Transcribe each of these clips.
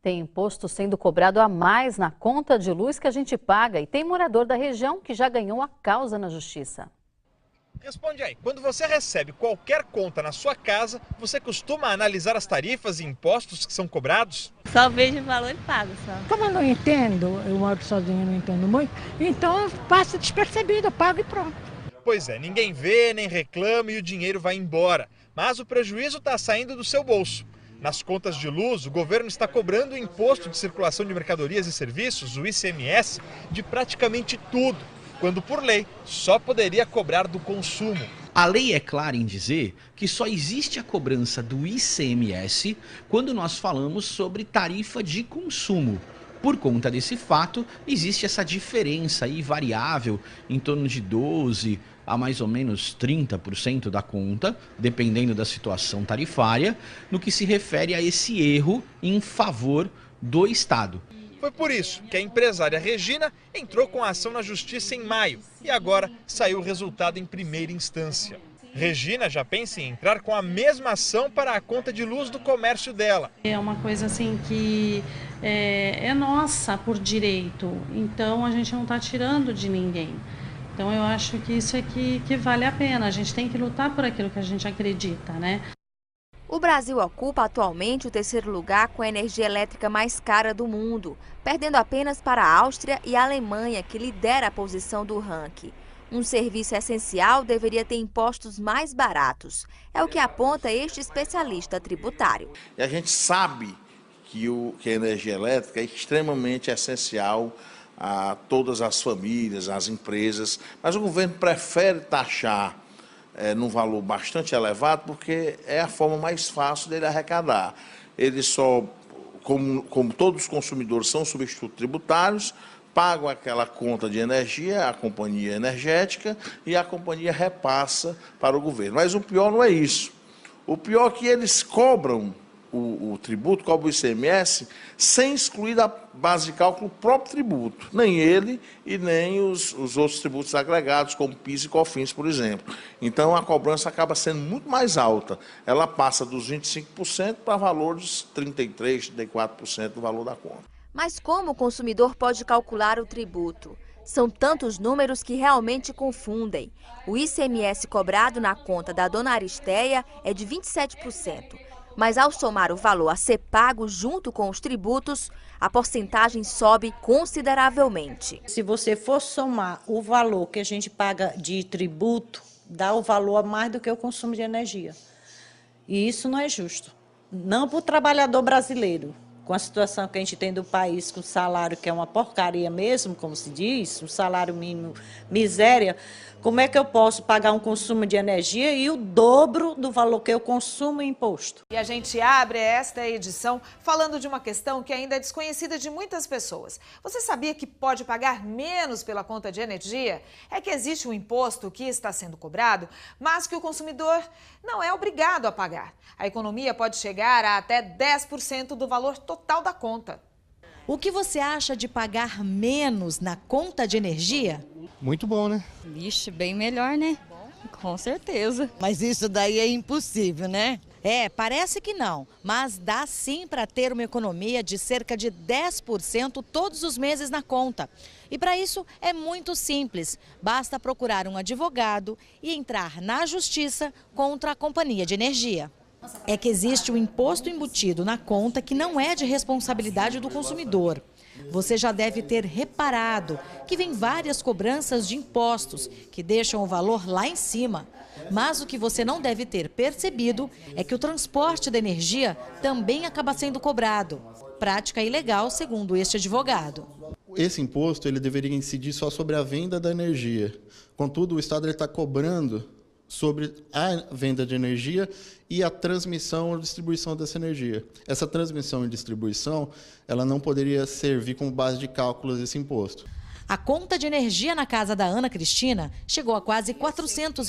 Tem imposto sendo cobrado a mais na conta de luz que a gente paga e tem morador da região que já ganhou a causa na justiça. Responde aí, quando você recebe qualquer conta na sua casa, você costuma analisar as tarifas e impostos que são cobrados? Só vejo o valor e pago só. Como eu não entendo, eu moro sozinha, não entendo muito, então passa despercebido, eu pago e pronto. Pois é, ninguém vê, nem reclama e o dinheiro vai embora. Mas o prejuízo está saindo do seu bolso. Nas contas de luz, o governo está cobrando o imposto de circulação de mercadorias e serviços, o ICMS, de praticamente tudo, quando por lei só poderia cobrar do consumo. A lei é clara em dizer que só existe a cobrança do ICMS quando nós falamos sobre tarifa de consumo. Por conta desse fato, existe essa diferença aí variável em torno de 12% a mais ou menos 30% da conta, dependendo da situação tarifária, no que se refere a esse erro em favor do Estado. Foi por isso que a empresária Regina entrou com a ação na justiça em maio e agora saiu o resultado em primeira instância. Regina já pensa em entrar com a mesma ação para a conta de luz do comércio dela. É uma coisa assim que é nossa por direito, então a gente não está tirando de ninguém. Então eu acho que isso é que vale a pena, a gente tem que lutar por aquilo que a gente acredita, né? O Brasil ocupa atualmente o terceiro lugar com a energia elétrica mais cara do mundo, perdendo apenas para a Áustria e a Alemanha, que lidera a posição do ranking. Um serviço essencial deveria ter impostos mais baratos. É o que aponta este especialista tributário. E a gente sabe que a energia elétrica é extremamente essencial a todas as famílias, as empresas, mas o governo prefere taxar num valor bastante elevado porque é a forma mais fácil dele arrecadar. Ele só, como todos os consumidores são substitutos tributários, pagam aquela conta de energia à companhia energética e a companhia repassa para o governo. Mas o pior não é isso. O pior é que eles cobram o tributo, cobram o ICMS, sem excluir da base de cálculo o próprio tributo. Nem ele e nem os outros tributos agregados, como PIS e COFINS, por exemplo. Então, a cobrança acaba sendo muito mais alta. Ela passa dos 25% para valores de 33%, 34% do valor da conta. Mas como o consumidor pode calcular o tributo? São tantos números que realmente confundem. O ICMS cobrado na conta da dona Aristeia é de 27%. Mas ao somar o valor a ser pago junto com os tributos, a porcentagem sobe consideravelmente. Se você for somar o valor que a gente paga de tributo, dá o valor a mais do que o consumo de energia. E isso não é justo. Não para o trabalhador brasileiro. Com a situação que a gente tem do país, com o salário que é uma porcaria mesmo, como se diz, um salário mínimo miséria, como é que eu posso pagar um consumo de energia e o dobro do valor que eu consumo em imposto? E a gente abre esta edição falando de uma questão que ainda é desconhecida de muitas pessoas. Você sabia que pode pagar menos pela conta de energia? É que existe um imposto que está sendo cobrado, mas que o consumidor não é obrigado a pagar. A economia pode chegar a até 10% do valor total da conta. O que você acha de pagar menos na conta de energia? Muito bom, né? Vixe, bem melhor, né? Com certeza. Mas isso daí é impossível, né? Parece que não, mas dá sim para ter uma economia de cerca de 10% todos os meses na conta. E para isso é muito simples, basta procurar um advogado e entrar na justiça contra a companhia de energia. É que existe um imposto embutido na conta que não é de responsabilidade do consumidor. Você já deve ter reparado que vem várias cobranças de impostos que deixam o valor lá em cima. Mas o que você não deve ter percebido é que o transporte da energia também acaba sendo cobrado. Prática ilegal, segundo este advogado. Esse imposto ele deveria incidir só sobre a venda da energia. Contudo, o Estado está cobrando sobre a venda de energia e a transmissão ou distribuição dessa energia. Essa transmissão e distribuição, ela não poderia servir como base de cálculo desse imposto. A conta de energia na casa da Ana Cristina chegou a quase R$ 400.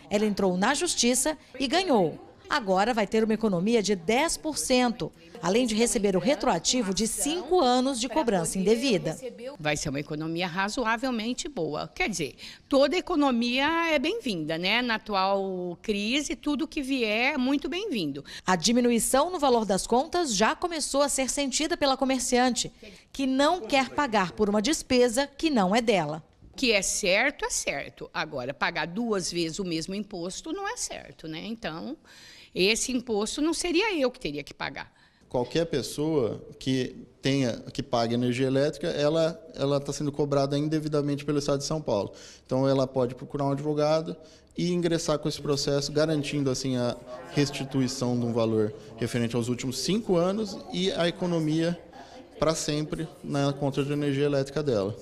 Ela entrou na justiça e ganhou. agora vai ter uma economia de 10%, além de receber o retroativo de 5 anos de cobrança indevida. Vai ser uma economia razoavelmente boa. Quer dizer, toda economia é bem-vinda, né? Na atual crise, tudo que vier é muito bem-vindo. A diminuição no valor das contas já começou a ser sentida pela comerciante, que não quer pagar por uma despesa que não é dela. Que é certo, é certo. Agora, pagar 2 vezes o mesmo imposto não é certo, né? Então, esse imposto não seria eu que teria que pagar. Qualquer pessoa que pague energia elétrica, ela está sendo cobrada indevidamente pelo Estado de São Paulo. Então, ela pode procurar um advogado e ingressar com esse processo, garantindo assim a restituição de um valor referente aos últimos 5 anos e a economia para sempre na conta de energia elétrica dela.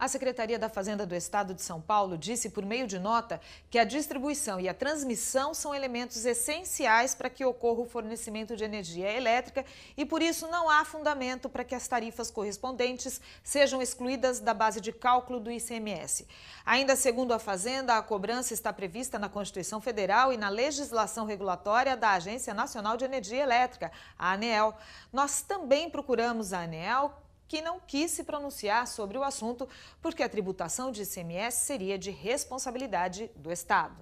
A Secretaria da Fazenda do Estado de São Paulo disse por meio de nota que a distribuição e a transmissão são elementos essenciais para que ocorra o fornecimento de energia elétrica e, por isso, não há fundamento para que as tarifas correspondentes sejam excluídas da base de cálculo do ICMS. Ainda segundo a Fazenda, a cobrança está prevista na Constituição Federal e na legislação regulatória da Agência Nacional de Energia Elétrica, a ANEEL. Nós também procuramos a ANEEL, que não quis se pronunciar sobre o assunto, porque a tributação de ICMS seria de responsabilidade do Estado.